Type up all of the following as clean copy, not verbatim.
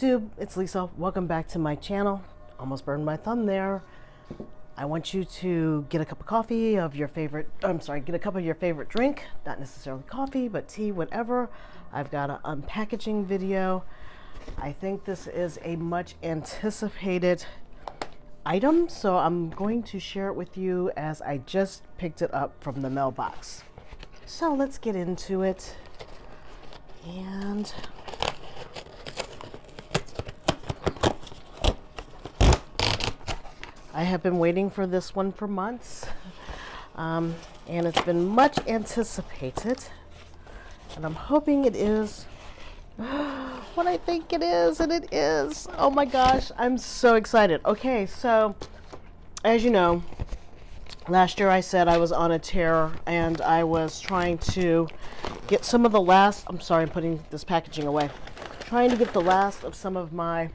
YouTube, it's Lisa. Welcome back to my channel. Almost burned my thumb there. I want you to get a cup of coffee of your favorite, get a cup of your favorite drink, not necessarily coffee, but tea, whatever. I've got an unpackaging video. I think this is a much anticipated item, so I'm going to share it with you as I just picked it up from the mailbox. So let's get into it. And I have been waiting for this one for months, and it's been much anticipated, and I'm hoping it is what I think it is, and it is. Oh my gosh, I'm so excited. Okay, so as you know, last year I said I was on a tear and I was trying to get some of the last, I'm putting this packaging away, trying to get the last of some of my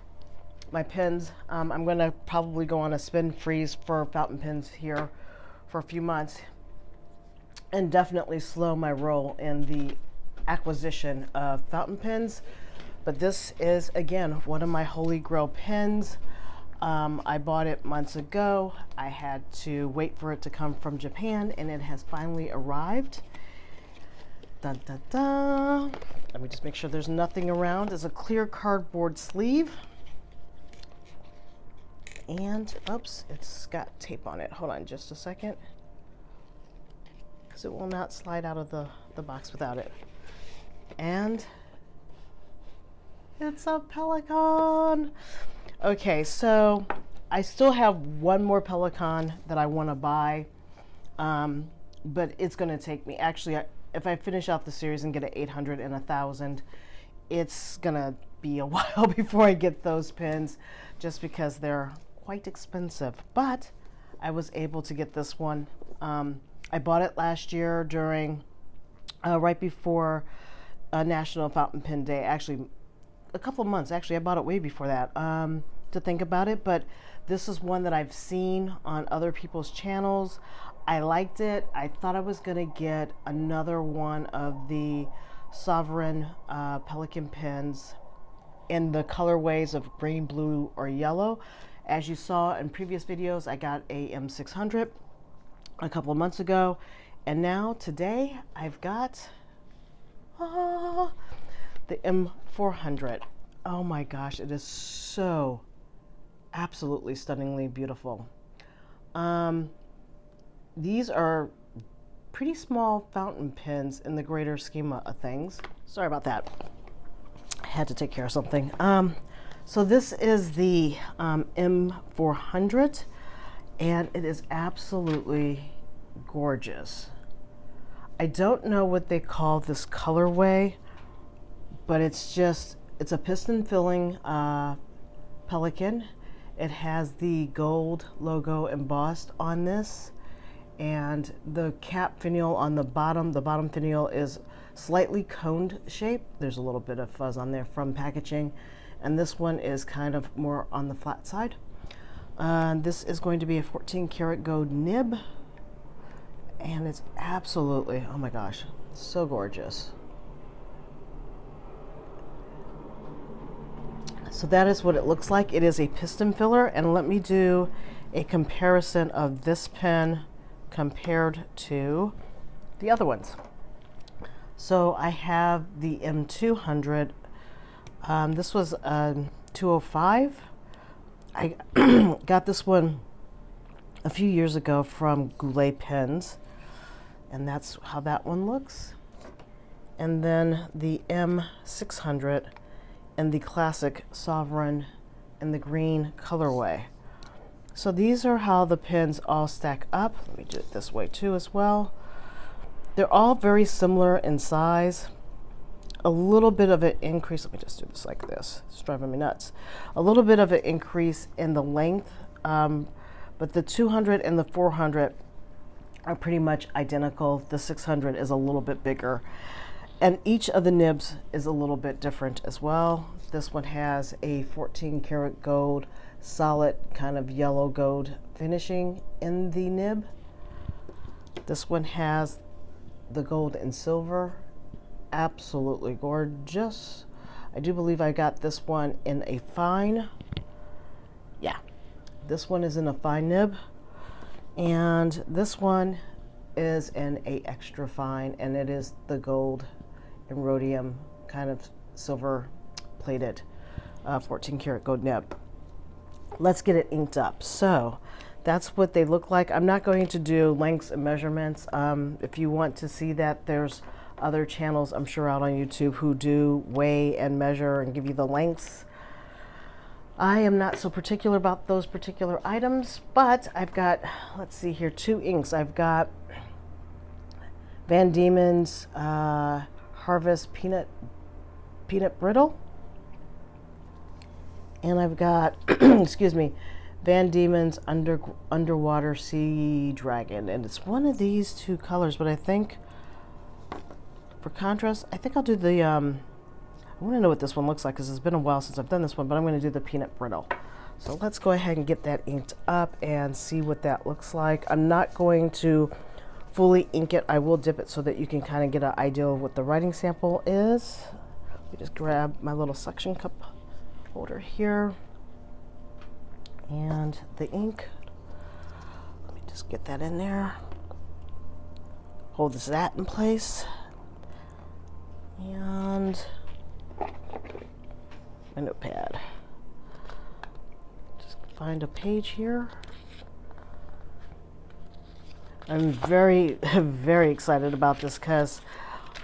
pens. I'm going to probably go on a spin freeze for fountain pens here for a few months and definitely slow my roll in the acquisition of fountain pens. But this is, again, one of my holy grail pens. I bought it months ago. I had to wait for it to come from Japan, and it has finally arrived. Dun, dun, dun. Let me just make sure there's nothing around. It's a clear cardboard sleeve. And, oops, it's got tape on it. Hold on just a second, because it will not slide out of the box without it. And it's a Pelikan. Okay, so I still have one more Pelikan that I want to buy, but it's going to take me, actually, if I finish out the series and get an 800 and 1,000, it's going to be a while before I get those pens, just because they're quite expensive. But I was able to get this one. I bought it last year during right before National Fountain Pen Day. Actually, a couple of months. Actually, I bought it way before that, to think about it. But this is one that I've seen on other people's channels. I liked it. I thought I was gonna get another one of the Sovereign Pelikan pens in the colorways of green, blue, or yellow. As you saw in previous videos, I got a M600 a couple of months ago, and now today I've got the M400. Oh my gosh, it is so absolutely stunningly beautiful. These are pretty small fountain pens in the greater schema of things. Sorry about that. I had to take care of something. So this is the M400, and it is absolutely gorgeous. I don't know what they call this colorway, but it's a piston filling Pelikan. It has the gold logo embossed on this, and the cap finial on the bottom finial is slightly coned shape. There's a little bit of fuzz on there from packaging, and this one is kind of more on the flat side. This is going to be a 14 karat gold nib, and it's absolutely, oh my gosh, so gorgeous. So that is what it looks like. It is a piston filler, and let me do a comparison of this pen compared to the other ones. So I have the M200. This was 205. I got this one a few years ago from Goulet Pens, and that's how that one looks. And then the M600 and the classic Sovereign in the green colorway. So these are how the pens all stack up. Let me do it this way too as well. They're all very similar in size. A little bit of an increase, let me just do this like this, it's driving me nuts. A little bit of an increase in the length, but the 200 and the 400 are pretty much identical. The 600 is a little bit bigger, and each of the nibs is a little bit different as well. This one has a 14 karat gold, solid kind of yellow gold finishing in the nib. This one has the gold and silver. Absolutely gorgeous. I do believe I got this one in a fine. Yeah, this one is in a fine nib, and this one is in a extra fine, and it is the gold and rhodium kind of silver plated 14 karat gold nib. Let's get it inked up. So that's what they look like. I'm not going to do lengths and measurements. If you want to see that, there's other channels I'm sure out on YouTube who do weigh and measure and give you the lengths. I am not so particular about those particular items, but I've got, let's see here, 2 inks. I've got Van Diemen's Harvest Peanut Brittle, and I've got excuse me, Van Diemen's Underwater Sea Dragon, and it's one of these 2 colors, but I think for contrast, I think I'll do the I want to know what this one looks like because it's been a while since I've done this one, but I'm going to do the Peanut Brittle. So let's go ahead and get that inked up and see what that looks like. I'm not going to fully ink it. I will dip it so that you can kind of get an idea of what the writing sample is. Let me just grab my little suction cup holder here and the ink. Let me just get that in there. Hold that in place. And my notepad. Just find a page here. I'm very, very excited about this because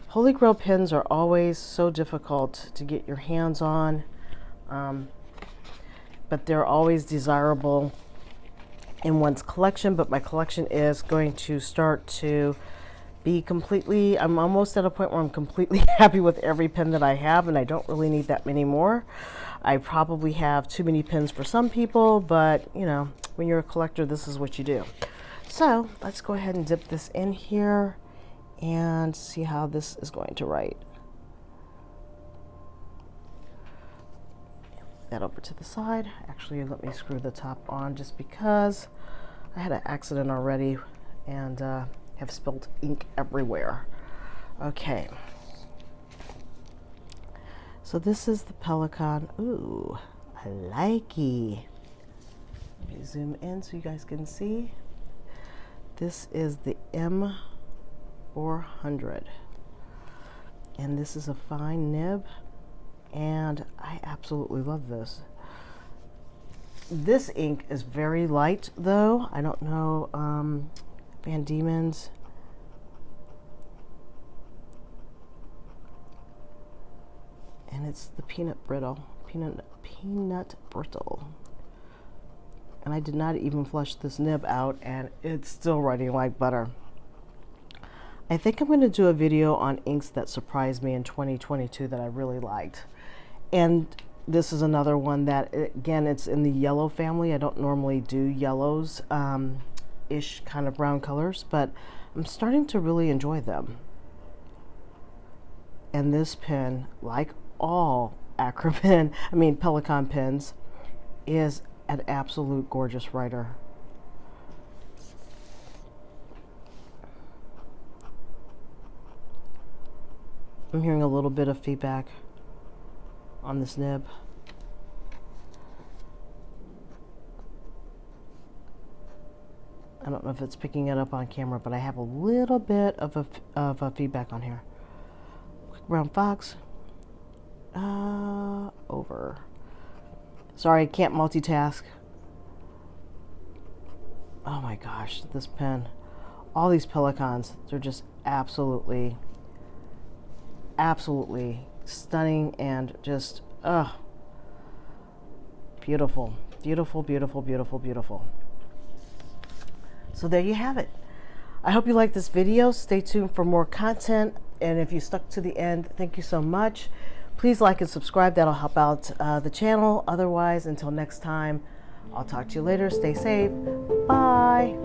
Holy Grail pens are always so difficult to get your hands on, but they're always desirable in one's collection. But my collection is going to start to be completely, I'm almost at a point where I'm completely happy with every pen that I have, and I don't really need that many more. I probably have too many pens for some people, but you know, when you're a collector, this is what you do. So let's go ahead and dip this in here and see how this is going to write. That over to the side. Actually, let me screw the top on just because I had an accident already and have spilled ink everywhere. Okay. So this is the Pelikan. Ooh, I likey. Let me zoom in so you guys can see. This is the M400. And this is a fine nib. And I absolutely love this. This ink is very light though. I don't know, Van Diemen's. And it's the peanut brittle. Peanut brittle. And I did not even flush this nib out, and it's still writing like butter. I think I'm going to do a video on inks that surprised me in 2022 that I really liked. And this is another one that, again, it's in the yellow family. I don't normally do yellows, ish kind of brown colors, but I'm starting to really enjoy them. And this pen, like all Pelikan pens, is an absolute gorgeous writer. I'm hearing a little bit of feedback on this nib. I don't know if it's picking it up on camera, but I have a little bit of a feedback on here. Quick brown fox. Over. Sorry, I can't multitask. Oh my gosh, this pen. All these Pelikans, they're just absolutely stunning and just, beautiful. Beautiful, beautiful, beautiful, beautiful. So there you have it. I hope you liked this video. Stay tuned for more content. And if you stuck to the end, thank you so much. Please like and subscribe. That'll help out the channel. Otherwise, until next time, I'll talk to you later. Stay safe. Bye.